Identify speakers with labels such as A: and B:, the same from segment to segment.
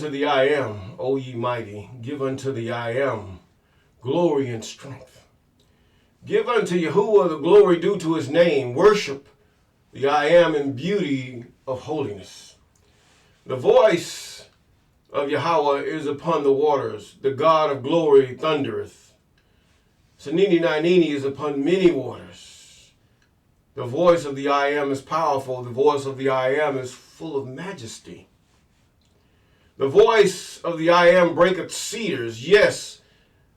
A: unto the I am, O ye mighty. Give unto the I am glory and strength. Give unto Yahuwah the glory due to his name. Worship the I am in beauty of holiness. The voice of Yahweh is upon the waters. The God of glory thundereth. Sanini Nainini is upon many waters. The voice of the I am is powerful. The voice of the I am is full of majesty. The voice of the I am breaketh cedars. Yes,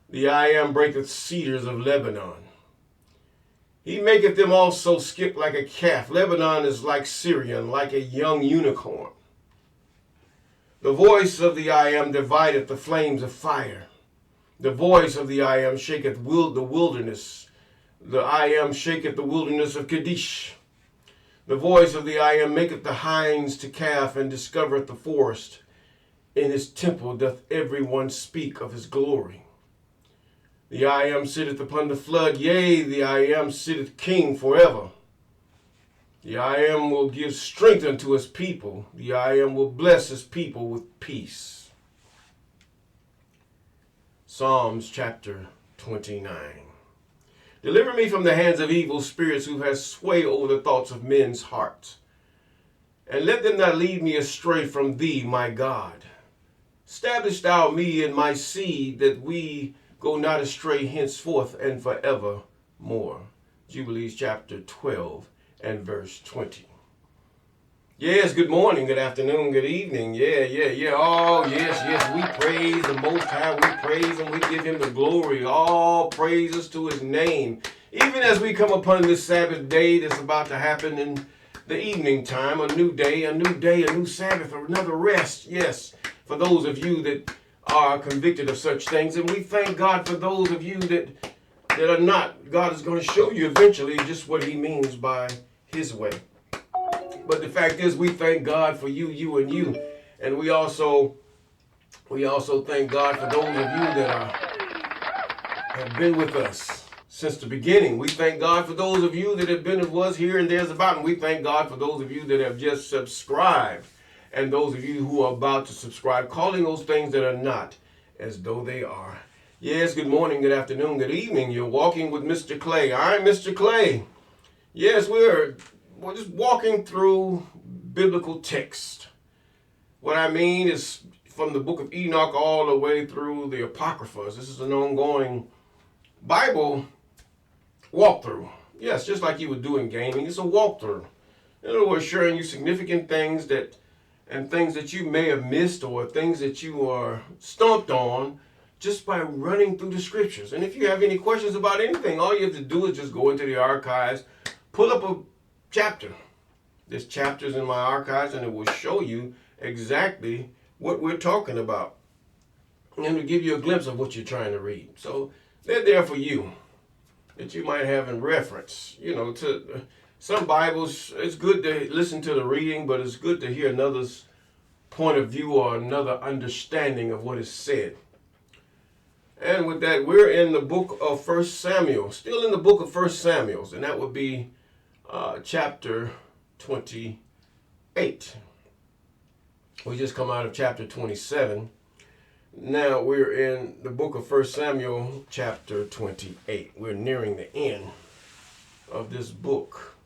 A: the I am breaketh cedars of Lebanon. He maketh them also skip like a calf. Lebanon is like Syrian, like a young unicorn. The voice of the I am divideth the flames of fire. The voice of the I am shaketh the wilderness. The I am shaketh the wilderness of Kadesh. The voice of the I am maketh the hinds to calf and discovereth the forest. In his temple doth every one speak of his glory. The I am sitteth upon the flood, yea, the I am sitteth king forever. The I am will give strength unto his people. The I am will bless his people with peace. Psalms chapter 29. Deliver me from the hands of evil spirits who have sway over the thoughts of men's hearts. And let them not lead me astray from thee, my God. Establish thou me and my seed, that we go not astray henceforth and forevermore. Jubilees chapter 12 and verse 20. Yes, good morning, good afternoon, good evening. Yeah. Oh, yes, we praise the Most High. We praise him. We give him the glory. All praises to his name. Even as we come upon this Sabbath day that's about to happen in the evening time, a new day, a new Sabbath, another rest. Yes, for those of you that are convicted of such things. And we thank God for those of you that are not. God is going to show you eventually just what he means by his way. But the fact is, we thank God for you, and you. And we also thank God for those of you that have been with us since the beginning. We thank God for those of you that have been with us here and there's about. And we thank God for those of you that have just subscribed. And those of you who are about to subscribe, calling those things that are not as though they are. Yes, good morning, good afternoon, good evening. You're walking with Mr. Clay. I'm Mr. Clay. Yes, we're just walking through biblical text. What I mean is from the book of Enoch all the way through the Apocryphas. This is an ongoing Bible walkthrough. Yes, just like you would do in gaming. It's a walkthrough. In other words, sharing you significant things that you may have missed, or things that you are stumped on just by running through the scriptures. And if you have any questions about anything, all you have to do is just go into the archives, pull up a chapter. There's chapters in my archives, and it will show you exactly what we're talking about. And it'll give you a glimpse of what you're trying to read. So they're there for you, that you might have in reference. To some Bibles, it's good to listen to the reading, but it's good to hear another's point of view or another understanding of what is said. And with that, we're in the book of 1 Samuel, still in the book of 1 Samuel, and that would be chapter 28. We just come out of chapter 27. Now we're in the book of 1 Samuel, chapter 28. We're nearing the end of this book.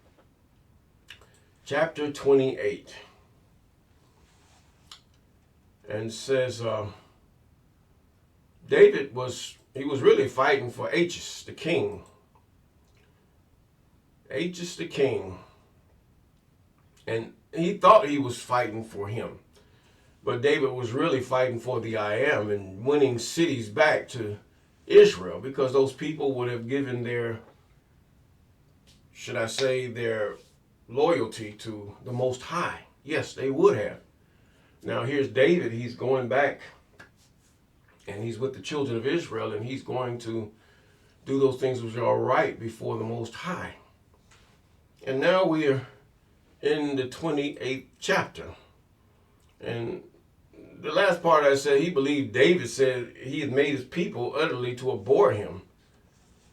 A: Chapter 28. And says, David was really fighting for Achish, the king. Achish, the king. And he thought he was fighting for him. But David was really fighting for the I am and winning cities back to Israel, because those people would have given their loyalty to the Most High. Yes, they would have. Now here's David. He's going back, and he's with the children of Israel, and he's going to do those things which are right before the Most High. And now we are in the 28th chapter. And the last part I said, he believed David said he had made his people utterly to abhor him,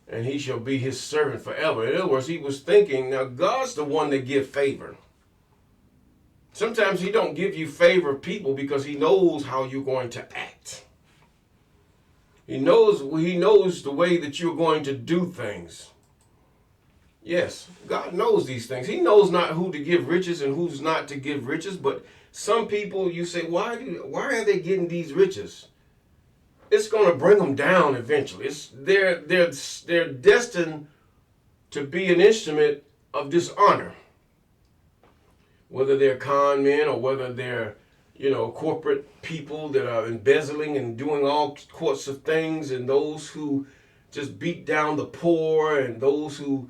A: and he shall be his servant forever. In other words, he was thinking, now God's the one that gives favor. Sometimes he don't give you favor of people because he knows how you're going to act. He knows the way that you're going to do things. Yes, God knows these things. He knows not who to give riches and who's not to give riches, but some people you say, why are they getting these riches? It's going to bring them down eventually. They're destined to be an instrument of dishonor. Whether they're con men or whether they're, corporate people that are embezzling and doing all sorts of things, and those who just beat down the poor, and those who,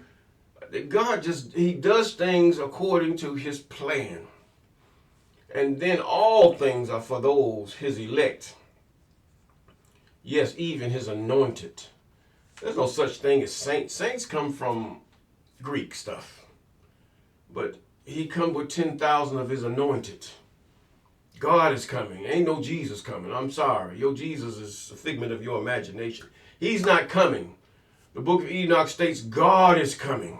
A: God he does things according to his plan. And then all things are for those, his elect. Yes, even his anointed. There's no such thing as saints. Saints come from Greek stuff. But he come with 10,000 of his anointed. God is coming. Ain't no Jesus coming. I'm sorry. Your Jesus is a figment of your imagination. He's not coming. The book of Enoch states God is coming.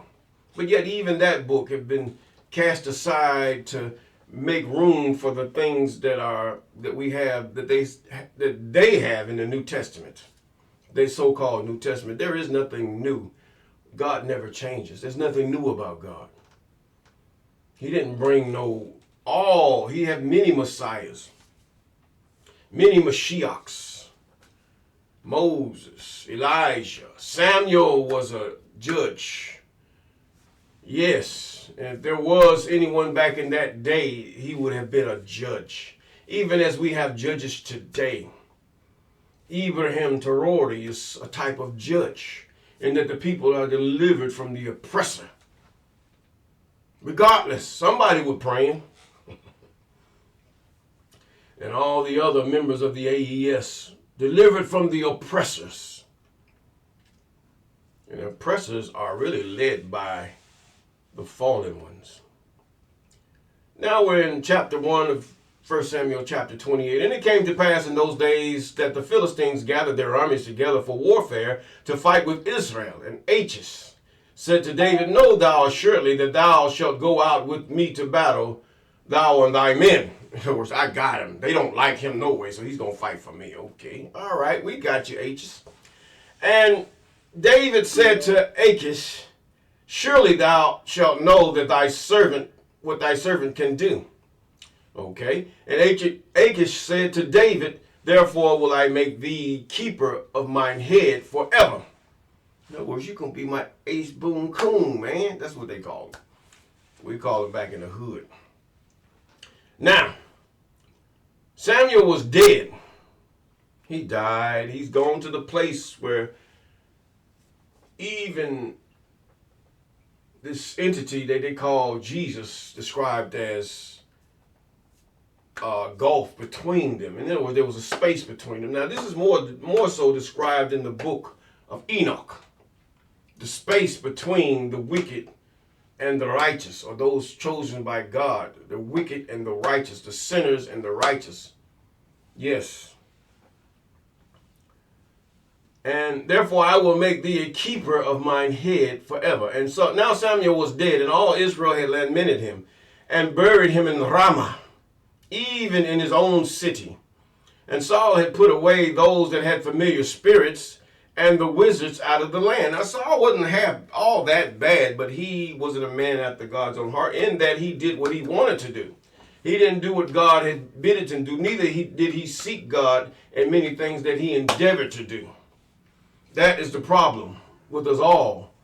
A: But yet even that book have been cast aside to make room for the things that they have in the New Testament. They so-called New Testament. There is nothing new. God never changes. There's nothing new about God. He didn't bring he had many messiahs, many Mashiachs. Moses, Elijah, Samuel was a judge. Yes, and if there was anyone back in that day, he would have been a judge. Even as we have judges today. Ibrahim Terori is a type of judge, in that the people are delivered from the oppressor. Regardless, somebody was praying. And all the other members of the AES delivered from the oppressors. And the oppressors are really led by the fallen ones. Now we're in chapter 1 of 1 Samuel chapter 28. And it came to pass in those days that the Philistines gathered their armies together for warfare to fight with Israel. And Achish said to David, Know thou assuredly that thou shalt go out with me to battle, thou and thy men. In other words, I got him. They don't like him no way, so he's going to fight for me. Okay, all right, we got you, Achish. And David said to Achish, Surely thou shalt know that what thy servant can do. Okay, and Achish said to David, Therefore will I make thee keeper of mine head forever. In other words, you're going to be my ace boom coon, man. That's what they call it. We call it back in the hood. Now, Samuel was dead. He died. He's gone to the place where even this entity that they call Jesus, described as a gulf between them. In other words, there was a space between them. Now, this is more so described in the book of Enoch. The space between the wicked and the righteous, or those chosen by God, the wicked and the righteous, the sinners and the righteous. Yes. And therefore I will make thee a keeper of mine head forever. And so now Samuel was dead, and all Israel had lamented him, and buried him in Ramah, even in his own city. And Saul had put away those that had familiar spirits, and the wizards out of the land. Now Saul wasn't half all that bad, but he wasn't a man after God's own heart, in that he did what he wanted to do. He didn't do what God had bid him to do. Neither did he seek God in many things that he endeavored to do. That is the problem with us all,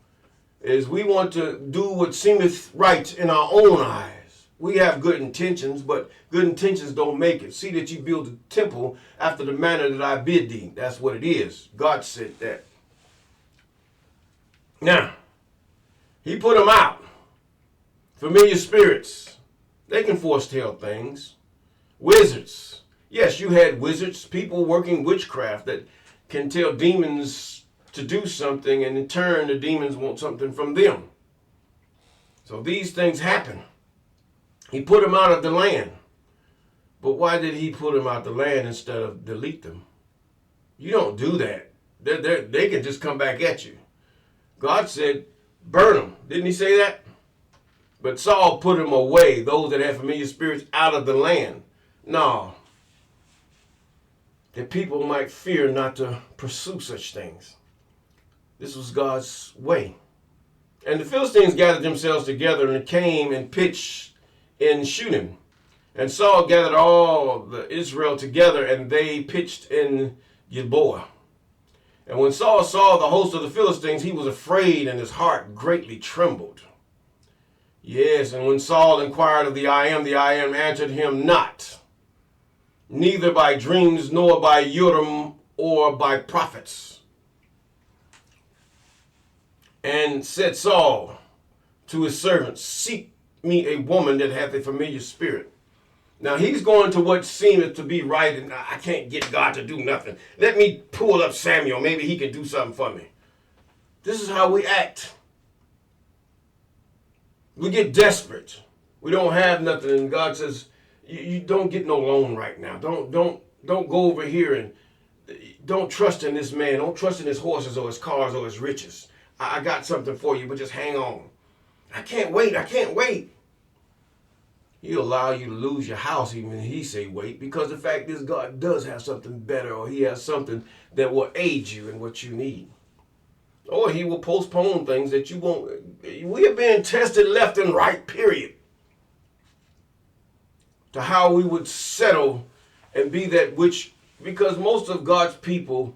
A: is we want to do what seemeth right in our own eyes. We have good intentions, but good intentions don't make it. See that you build a temple after the manner that I bid thee. That's what it is. God said that. Now, he put them out. Familiar spirits. They can foretell things. Wizards. Yes, you had wizards, people working witchcraft that can tell demons to do something, and in turn the demons want something from them. So these things happen. He put them out of the land. But why did he put them out of the land instead of delete them? You don't do that. They can just come back at you. God said, burn them. Didn't he say that? But Saul put them away, those that had familiar spirits, out of the land. No, that people might fear not to pursue such things. This was God's way. And the Philistines gathered themselves together and came and pitched in Shunem. And Saul gathered all the Israel together, and they pitched in Gilboa. And when Saul saw the host of the Philistines, he was afraid, and his heart greatly trembled. Yes, and when Saul inquired of the I Am answered him not, neither by dreams, nor by Urim, or by prophets. And said Saul to his servants, seek me a woman that hath a familiar spirit. Now he's going to what seemeth to be right, and I can't get God to do nothing. Let me pull up Samuel. Maybe he can do something for me. This is how we act. We get desperate. We don't have nothing, and God says, you don't get no loan right now. Don't go over here and don't trust in this man. Don't trust in his horses or his cars or his riches. I got something for you, but just hang on. I can't wait. He'll allow you to lose your house even if he say wait, because the fact is God does have something better, or he has something that will aid you in what you need. Or he will postpone things that you won't. We are being tested left and right, period. To how we would settle and be that which, because most of God's people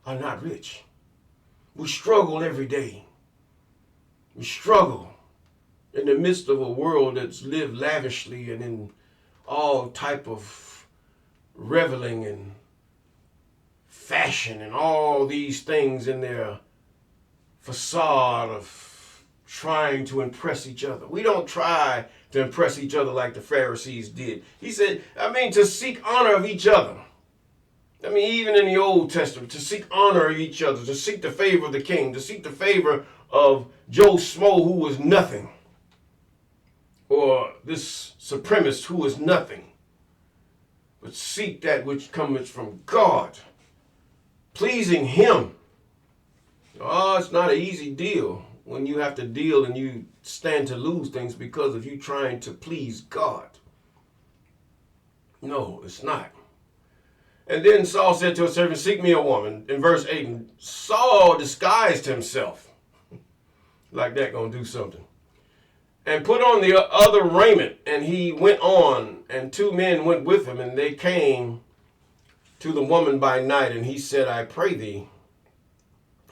A: are not rich. We struggle every day. We struggle in the midst of a world that's lived lavishly and in all type of reveling and fashion and all these things in their facade of trying to impress each other. We don't try to impress each other like the Pharisees did. He said, to seek honor of each other. Even in the Old Testament, to seek honor of each other, to seek the favor of the king, to seek the favor of Joe Smo, who was nothing, or this supremacist who is nothing, but seek that which cometh from God, pleasing him. Oh, it's not an easy deal when you have to deal and you stand to lose things because of you trying to please God. No, it's not. And then Saul said to his servant, seek me a woman. In verse 8, and Saul disguised himself. Like that gonna do something. And put on the other raiment, and he went on, and 2 men went with him, and they came to the woman by night, and he said, I pray thee,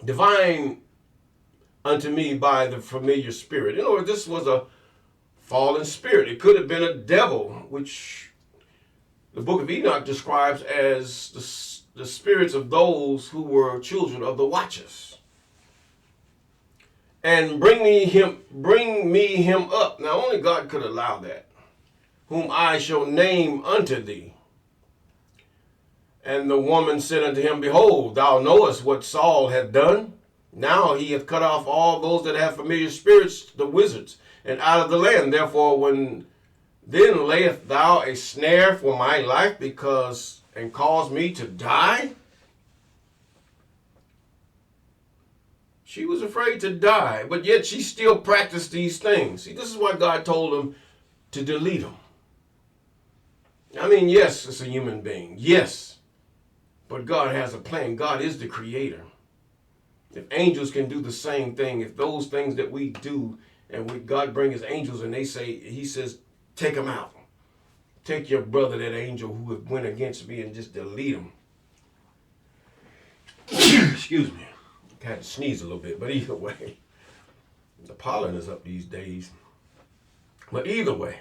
A: divine unto me by the familiar spirit. In other words, this was a fallen spirit. It could have been a devil, which the book of Enoch describes as the spirits of those who were children of the watchers. And bring me him up. Now only God could allow that. Whom I shall name unto thee. And the woman said unto him, behold, thou knowest what Saul hath done. Now he hath cut off all those that have familiar spirits, the wizards, and out of the land. Therefore, then layest thou a snare for my life, and cause me to die? She was afraid to die, but yet she still practiced these things. See, this is why God told him to delete them. Yes, it's a human being. Yes. But God has a plan. God is the creator. If angels can do the same thing, if those things that we do, and God bring his angels and he says, take them out. Take your brother, that angel who went against me, and just delete him. Excuse me. I had to sneeze a little bit, but either way, the pollen is up these days. But either way,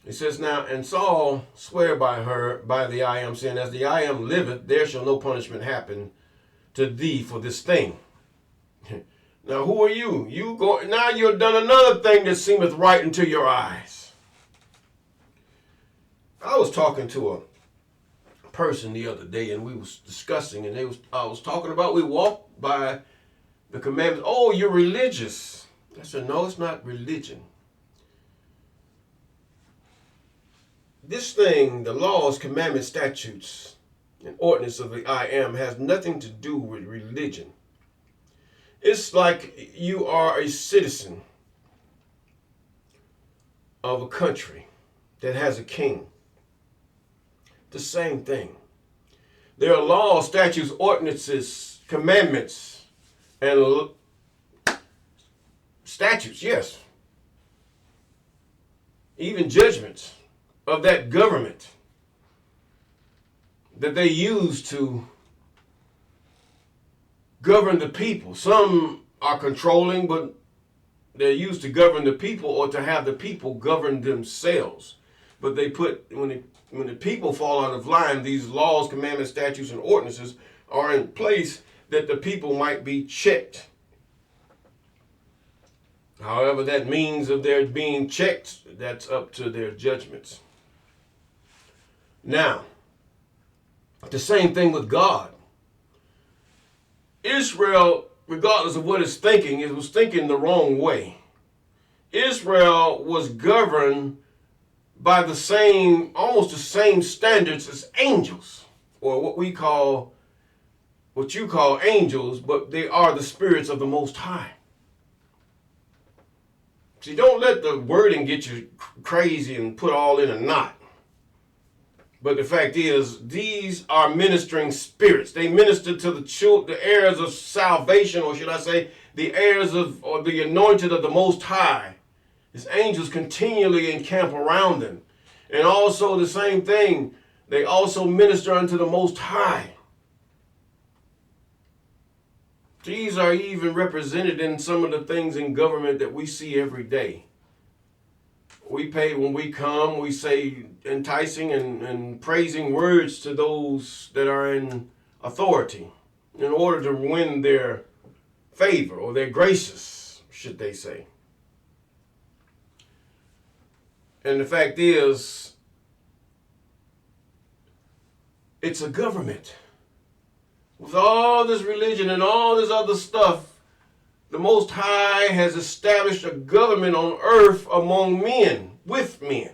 A: it says now, and Saul sware by the I Am, saying, as the I Am liveth, there shall no punishment happen to thee for this thing. Now who are you? Now you've done another thing that seemeth right unto your eyes. I was talking to a person the other day, and we was discussing, and I was talking about, we walked by the commandments. Oh, you're religious. I said, no, it's not religion. This thing, the laws, commandments, statutes, and ordinance of the I Am has nothing to do with religion. It's like you are a citizen of a country that has a king. The same thing. There are laws, statutes, ordinances, commandments, and statutes, yes. Even judgments of that government that they use to govern the people. Some are controlling, but they're used to govern the people or to have the people govern themselves. But they put, when the people fall out of line, these laws, commandments, statutes, and ordinances are in place that the people might be checked. However, that means of their being checked, that's up to their judgments. Now, the same thing with God. Israel, regardless of what it's thinking, it was thinking the wrong way. Israel was governed by the same, almost the same standards as angels, or what you call angels, but they are the spirits of the Most High. See, don't let the wording get you crazy and put all in a knot. But the fact is, these are ministering spirits. They minister to the heirs of salvation, or should I say, the heirs of, or the anointed of the Most High. His angels continually encamp around them. And also the same thing, they also minister unto the Most High. These are even represented in some of the things in government that we see every day. We pay, when we come, we say enticing and praising words to those that are in authority in order to win their favor or their graces, should they say. And the fact is, it's a government. With all this religion and all this other stuff, the Most High has established a government on earth among men, with men.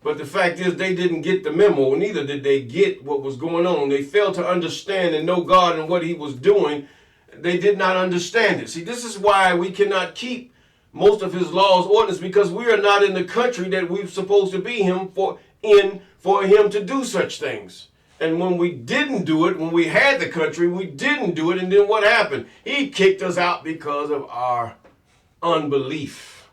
A: But the fact is, they didn't get the memo, neither did they get what was going on. They failed to understand and know God and what He was doing. They did not understand it. See, this is why we cannot keep most of His laws, ordinances, because we are not in the country that we're supposed to be for Him to do such things. And when we didn't do it, when we had the country, we didn't do it. And then what happened? He kicked us out because of our unbelief.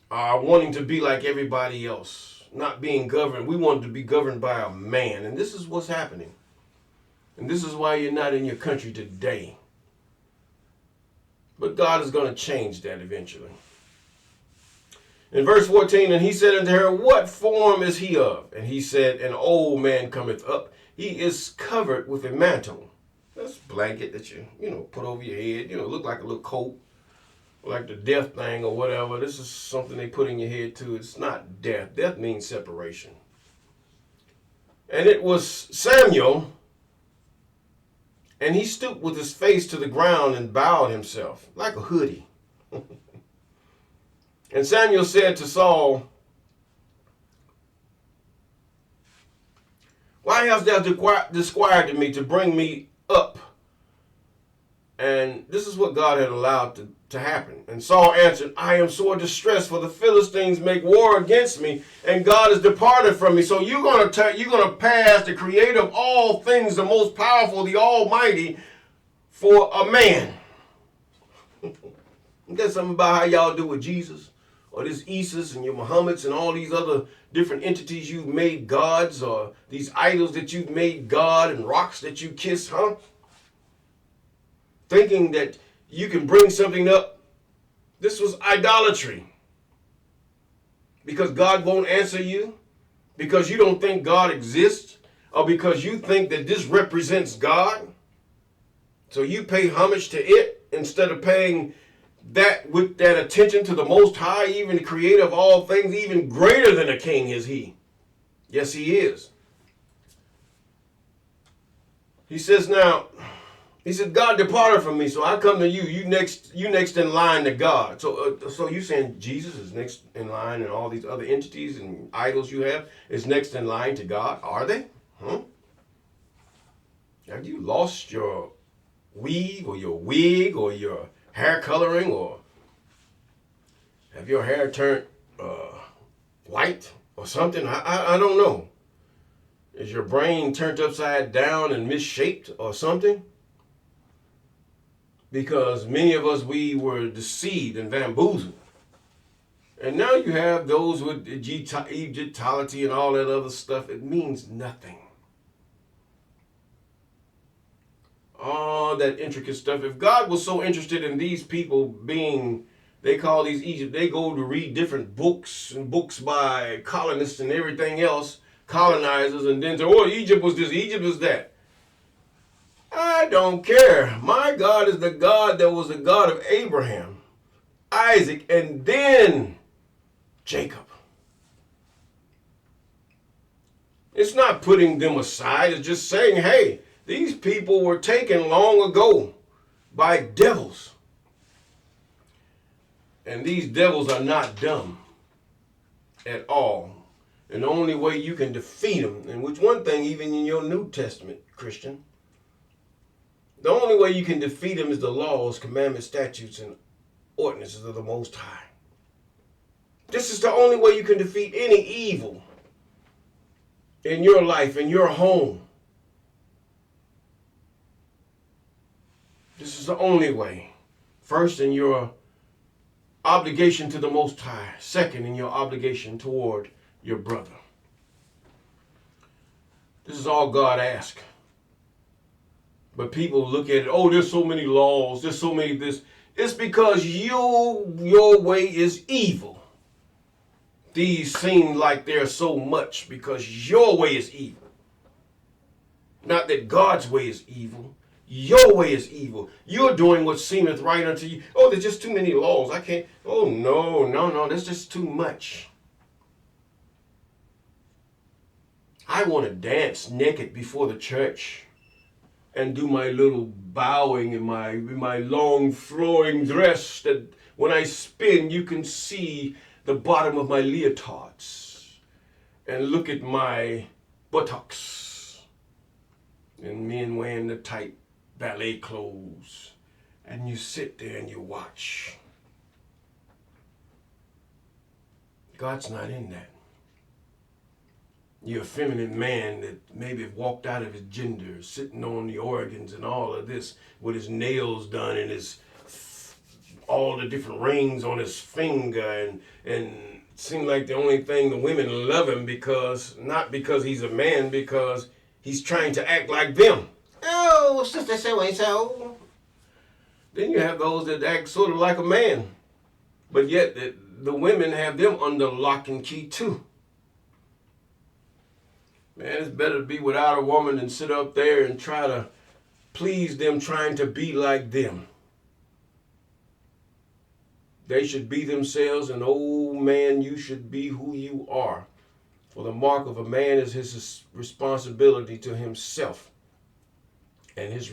A: Our wanting to be like everybody else. Not being governed. We wanted to be governed by a man. And this is what's happening. And this is why you're not in your country today. But God is going to change that eventually. In verse 14, and he said unto her, what form is he of? And he said, an old man cometh up. He is covered with a mantle. That's a blanket that you put over your head. Look like a little coat, like the death thing or whatever. This is something they put in your head too. It's not death. Death means separation. And it was Samuel, and he stooped with his face to the ground and bowed himself like a hoodie. And Samuel said to Saul, why hast thou disquieted me to bring me up? And this is what God had allowed to happen. And Saul answered, I am sore distressed, for the Philistines make war against me, and God has departed from me. So you're going to pass the creator of all things, the most powerful, the almighty, for a man. There's something about how y'all do with Jesus, or this Isis and your Muhammads and all these other different entities you've made gods, or these idols that you've made God and rocks that you kiss, huh? Thinking that you can bring something up. This was idolatry. Because God won't answer you, because you don't think God exists, or because you think that this represents God. So you pay homage to it instead of paying that with that attention to the Most High, even the creator of all things. Even greater than a king is He. Yes, He is. He says now, He said, God departed from me, so I come to you. You next in line to God. So you saying Jesus is next in line, and all these other entities and idols you have is next in line to God? Are they? Huh? Have you lost your weave or your wig or your hair coloring, or have your hair turned white or something? I don't know. Is your brain turned upside down and misshaped or something? Because many of us, we were deceived and bamboozled. And now you have those with Egyptology and all that other stuff. It means nothing. All that intricate stuff. If God was so interested in these people being, they call these Egypt, they go to read different books and books by colonists and everything else, colonizers, and then say, oh, Egypt was this, Egypt was that. I don't care. My God is the God that was the God of Abraham, Isaac, and then Jacob. It's not putting them aside. It's just saying, hey, these people were taken long ago by devils. And these devils are not dumb at all. And the only way you can defeat them, and which one thing even in your New Testament, Christian, the only way you can defeat them is the laws, commandments, statutes, and ordinances of the Most High. This is the only way you can defeat any evil in your life, in your home. This is the only way. First, in your obligation to the Most High. Second, in your obligation toward your brother. This is all God asks. But people look at it, oh, there's so many laws, there's so many this. It's because your way is evil. These seem like there's so much because your way is evil. Not that God's way is evil. Your way is evil. You're doing what seemeth right unto you. Oh, there's just too many laws. I can't. Oh, no. There's just too much. I want to dance naked before the church and do my little bowing in my long flowing dress that when I spin you can see the bottom of my leotards and look at my buttocks and men wearing the tight ballet clothes, and you sit there and you watch. God's not in that. You're a feminine man that maybe walked out of his gender, sitting on the organs and all of this with his nails done and his all the different rings on his finger, and it seemed like the only thing the women love him because, not because he's a man, because he's trying to act like them. Oh, sister so-and-so. Then you have those that act sort of like a man, but yet the women have them under lock and key too. Man, it's better to be without a woman than sit up there and try to please them trying to be like them. They should be themselves, and oh man, you should be who you are. For the mark of a man is his responsibility to himself. And his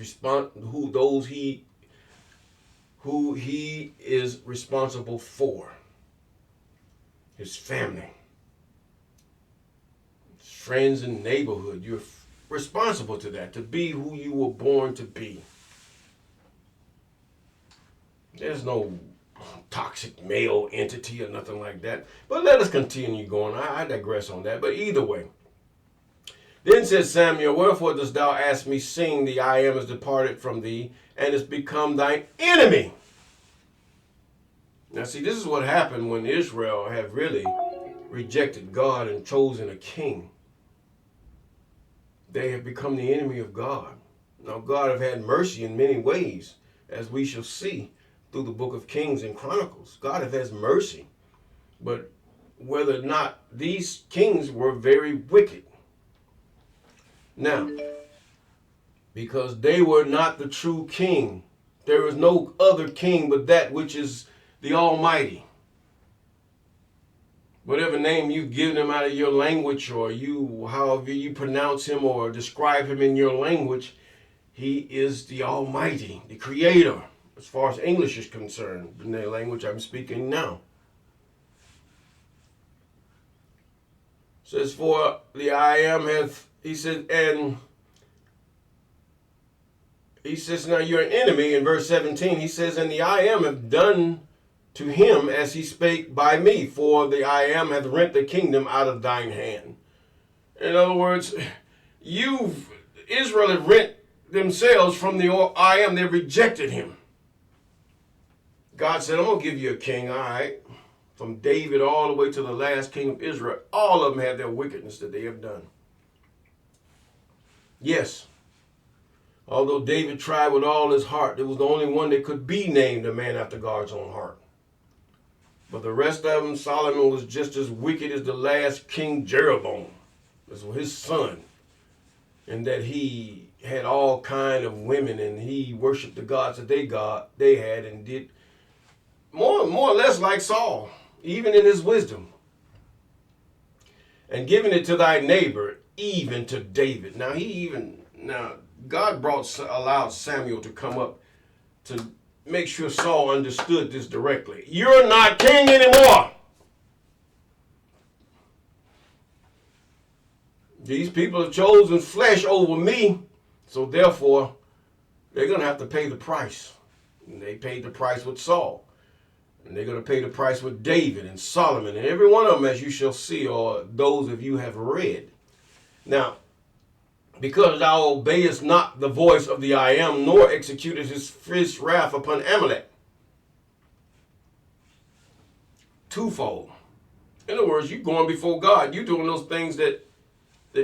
A: who he is responsible for. His family. His friends and neighborhood. You're responsible to that, to be who you were born to be. There's no toxic male entity or nothing like that. But let us continue going. I digress on that. But either way. Then said Samuel, wherefore dost thou ask me, seeing the I am is departed from thee, and is become thine enemy? Now see, this is what happened when Israel had really rejected God and chosen a king. They have become the enemy of God. Now God have had mercy in many ways, as we shall see through the book of Kings and Chronicles. God have had mercy. But whether or not these kings were very wicked. Now, because they were not the true king, there is no other king but that which is the Almighty. Whatever name you've given him out of your language, or however you pronounce him or describe him in your language, he is the Almighty, the Creator, as far as English is concerned, in the language I'm speaking now. Says, for the I am hath, he said, and he says, now you're an enemy in verse 17. He says, and the I am have done to him as he spake by me, for the I am hath rent the kingdom out of thine hand. In other words, Israel have rent themselves from the I am. They rejected him. God said, I'm going to give you a king, all right? From David all the way to the last king of Israel, all of them had their wickedness that they have done. Yes, although David tried with all his heart, there was the only one that could be named a man after God's own heart. But the rest of them, Solomon was just as wicked as the last King Jeroboam. This was his son. And that he had all kind of women and he worshiped the gods that they had and did more or less like Saul, even in his wisdom. And giving it to thy neighbor, even to David. Now God allowed Samuel to come up to make sure Saul understood this directly. You're not king anymore. These people have chosen flesh over me, so therefore they're going to have to pay the price. And they paid the price with Saul. And they're going to pay the price with David and Solomon. And every one of them, as you shall see, or those of you have read. Now, because thou obeyest not the voice of the I am, nor executed his fierce wrath upon Amalek. Twofold. In other words, you're going before God. You're doing those things that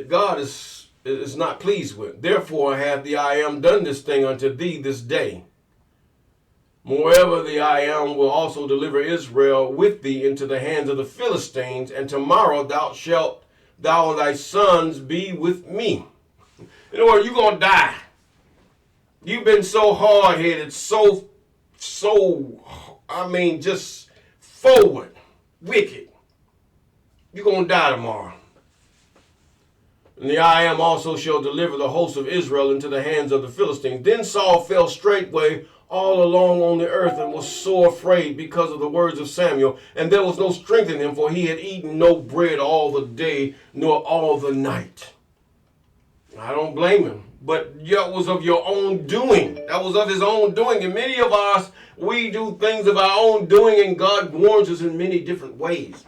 A: God is not pleased with. Therefore hath the I am done this thing unto thee this day. Moreover, the I am will also deliver Israel with thee into the hands of the Philistines, and tomorrow thou and thy sons be with me. In other words, you're going to die. You've been so hard-headed, just forward, wicked. You're going to die tomorrow. And the I am also shall deliver the host of Israel into the hands of the Philistines. Then Saul fell straightway all along on the earth and was sore afraid because of the words of Samuel. And there was no strength in him, for he had eaten no bread all the day, nor all the night. I don't blame him. But that was of your own doing. That was of his own doing. And many of us, we do things of our own doing, and God warns us in many different ways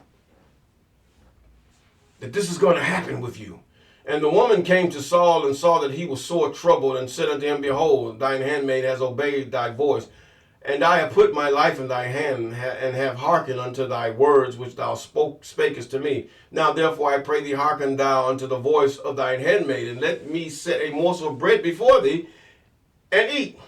A: that this is going to happen with you. And the woman came to Saul and saw that he was sore troubled, and said unto him, Behold, thine handmaid has obeyed thy voice, and I have put my life in thy hand, and have hearkened unto thy words which thou spakest to me. Now therefore I pray thee, hearken thou unto the voice of thine handmaid, and let me set a morsel of bread before thee, and eat,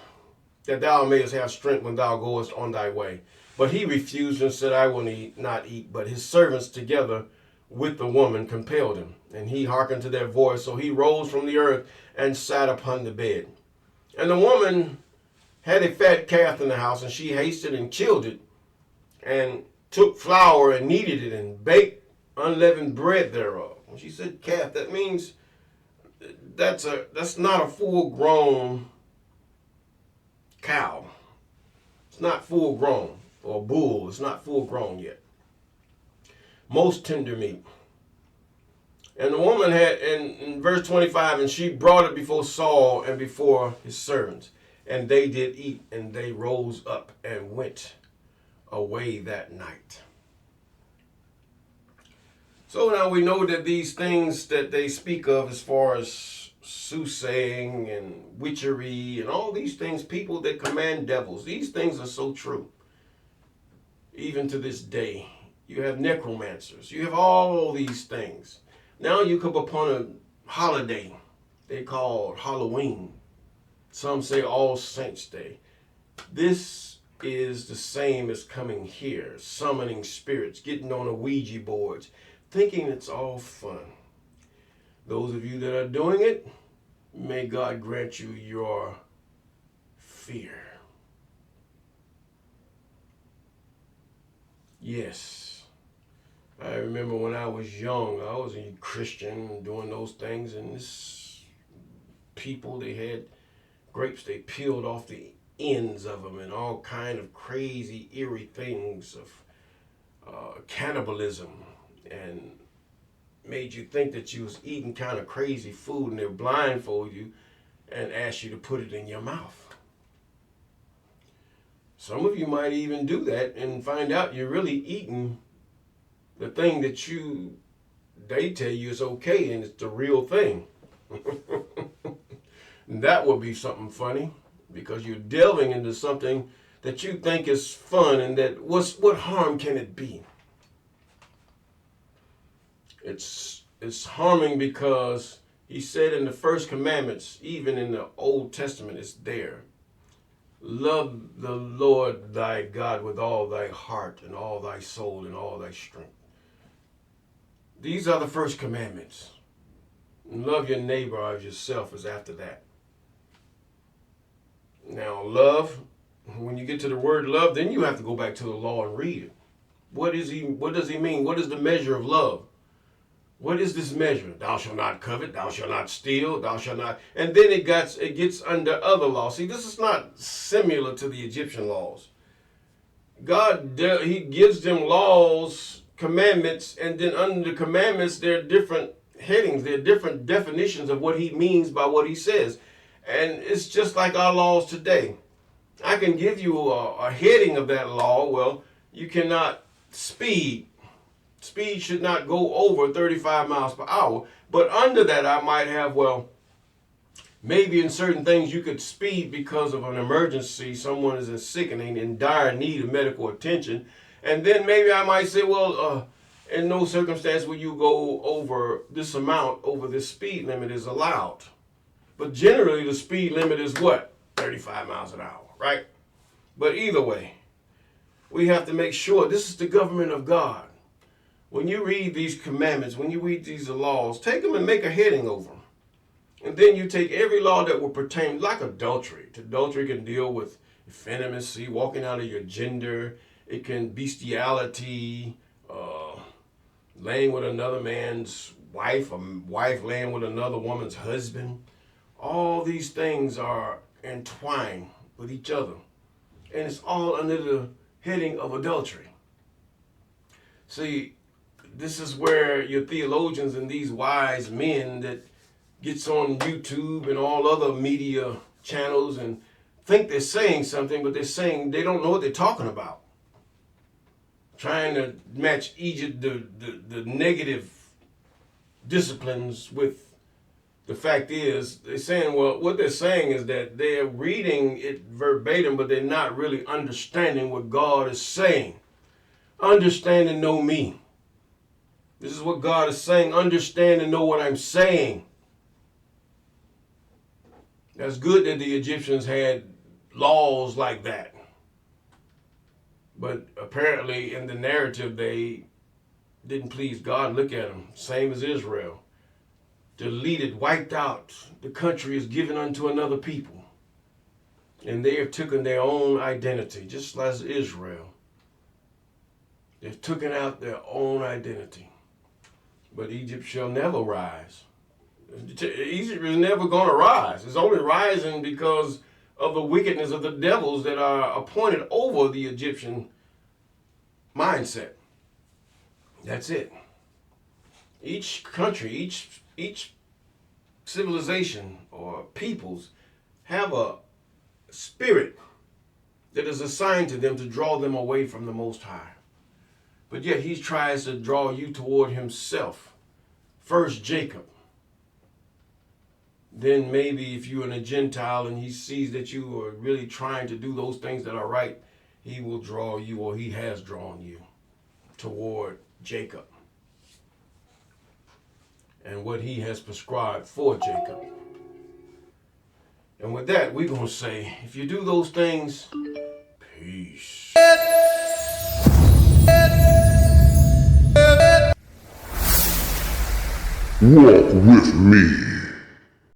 A: that thou mayest have strength when thou goest on thy way. But he refused and said, I will not eat. But his servants together with the woman compelled him, and he hearkened to their voice. So he rose from the earth and sat upon the bed. And the woman had a fat calf in the house, and she hasted and killed it, and took flour and kneaded it, and baked unleavened bread thereof. When she said calf, that means that's not a full-grown cow. It's not full grown. Or bull, it's not full grown yet. Most tender meat. And the woman had, in verse 25, and she brought it before Saul and before his servants. And they did eat, and they rose up and went away that night. So now we know that these things that they speak of as far as soothsaying and witchery and all these things, people that command devils, these things are so true. Even to this day, you have necromancers. You have all these things. Now you come upon a holiday they call Halloween. Some say All Saints Day. This is the same as coming here, summoning spirits, getting on the Ouija boards, thinking it's all fun. Those of you that are doing it, may God grant you your fear. Yes, I remember when I was young, I was a Christian doing those things, and this people, they had grapes, they peeled off the ends of them and all kind of crazy, eerie things of cannibalism, and made you think that you was eating kind of crazy food, and they blindfold you and ask you to put it in your mouth. Some of you might even do that and find out you're really eating the thing that they tell you is okay and it's the real thing. That would be something funny, because you're delving into something that you think is fun, and that what harm can it be? It's harming because he said in the first commandments, even in the Old Testament, it's there. Love the Lord thy God with all thy heart and all thy soul and all thy strength. These are the first commandments. And love your neighbor as yourself is after that. Now, love, when you get to the word love, then you have to go back to the law and read it. What does he mean? What is the measure of love? What is this measure? Thou shalt not covet, thou shalt not steal, thou shalt not. And then it gets under other laws. See, this is not similar to the Egyptian laws. God, he gives them laws, commandments, and then under the commandments, there are different headings. There are different definitions of what he means by what he says. And it's just like our laws today. I can give you a heading of that law. Well, you cannot speed. Speed should not go over 35 miles per hour. But under that, I might have, well, maybe in certain things you could speed because of an emergency. Someone is sick and in dire need of medical attention. And then maybe I might say, well, in no circumstance will you go over this amount, over this speed limit is allowed. But generally, the speed limit is what? 35 miles an hour, right? But either way, we have to make sure this is the government of God. When you read these commandments, when you read these laws, take them and make a heading over them. And then you take every law that will pertain, like adultery. Adultery can deal with effeminacy, walking out of your gender. It can bestiality, laying with another man's wife, a wife laying with another woman's husband. All these things are entwined with each other. And it's all under the heading of adultery. See, this is where your theologians and these wise men that gets on YouTube and all other media channels and think they're saying something, but they're saying they don't know what they're talking about. Trying to match Egypt, the negative disciplines with the fact is, they're saying, well, what they're saying is that they're reading it verbatim, but they're not really understanding what God is saying. Understand and know me. This is what God is saying. Understand and know what I'm saying. That's good that the Egyptians had laws like that. But apparently in the narrative, they didn't please God. Look at them. Same as Israel. Deleted, wiped out. The country is given unto another people. And they have taken their own identity, just as Israel. They've taken out their own identity. But Egypt shall never rise. Egypt is never going to rise. It's only rising because of the wickedness of the devils that are appointed over the Egyptian mindset. That's it. Each country, each civilization or peoples have a spirit that is assigned to them to draw them away from the Most High. But yet he tries to draw you toward himself. First Jacob. Then maybe if you're a Gentile and he sees that you are really trying to do those things that are right, he will draw you, or he has drawn you toward Jacob and what he has prescribed for Jacob. And with that, we're going to say, if you do those things, peace.
B: Walk with me.